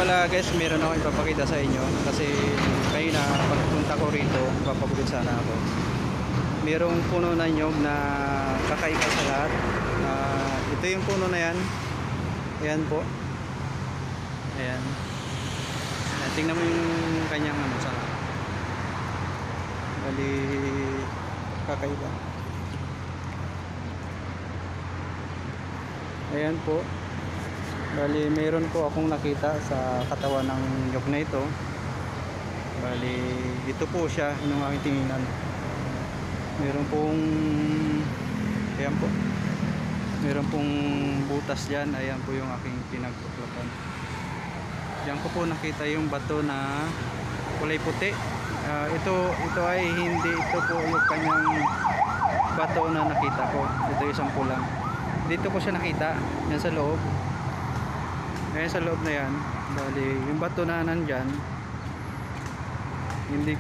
pala guys, meron ako ipapakita sa inyo kasi kanina pagpunta ko rito, papabukid sana ako. Merong puno na nyog na kakaiba sa lahat. Ito yung puno na yan. Ayan po. Ayan. Tingnan mo yung kanyang ano sa bali kakaiba. Ayan po. Bali meron po akong nakita sa katawan ng nyog na ito. Bali ito po siya nung aking tinginan. Meron pong ayan po. Meron pong butas dyan. Ayan po yung aking pinagtuklapan. Diyan ko po nakita yung bato na kulay puti. Ito ay hindi ito po yung kanyang bato na nakita ko. Ito yung isang pulang. Dito ko siya nakita. Yan sa loob. Ayan sa loob na yan. Bali yung bato na nandyan, hindi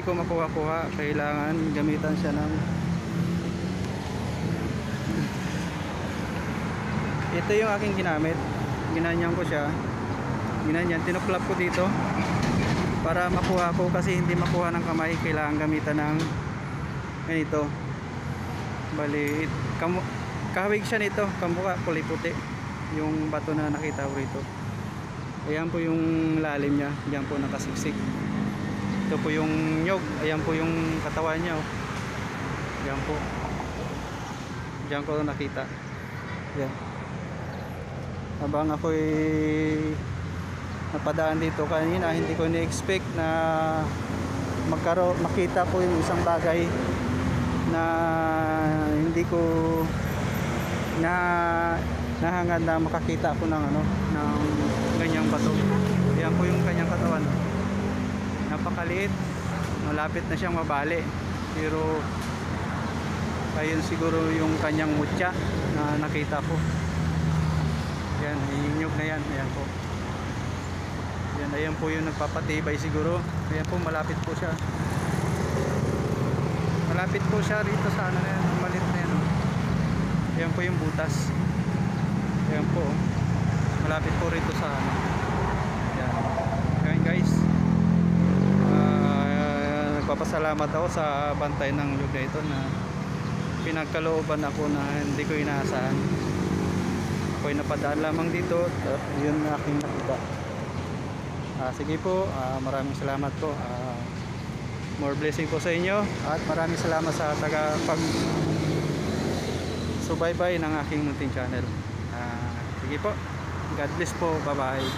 ko makuha-kuha. Kailangan gamitan siya ng ito yung aking ginamit. Ginanyan ko siya. Ginanyan, tinuklap ko dito para makuha ko, kasi hindi makuha ng kamay. Kailangan gamitan ng ganito. Bali kahawig siya nito, kamukha kulay puti yung bato na nakita ko rito. Ayan po yung lalim niya. Diyan po nakasiksik. Ito po yung nyog. Ayan po yung katawan niya. Diyan po. Diyan ko nakita. Ayan. Habang ako'y napadaan dito kanina, hindi ko ni-expect na makita ko yung isang bagay na hindi ko nahangad na makakita ako ng ng ganyang bato. Ayan po yung kanyang katawan. Napakaliit. Malapit na siyang mabali. Pero ayun siguro yung kanyang mutya na nakita ko. Yan, yung nyog na yan. Ayan po. Yan, ayan po yung nagpapatibay siguro. Ayan po, malapit po siya. Malapit po siya rito sa ano na yan. Malit na yan. Ayan po yung butas. Ayan po. Malapit po rito sa ano. Ayan. Ayan guys. Nagpapasalamat ako sa bantay ng nyog na ito na pinagkalooban ako na hindi ko inaasahan. Ako'y napadaan lamang dito at yun na aking nakita. Sige po, maraming salamat po. More blessing po sa inyo at maraming salamat sa subaybay ng aking munting channel. Sige po, God bless po, bye bye.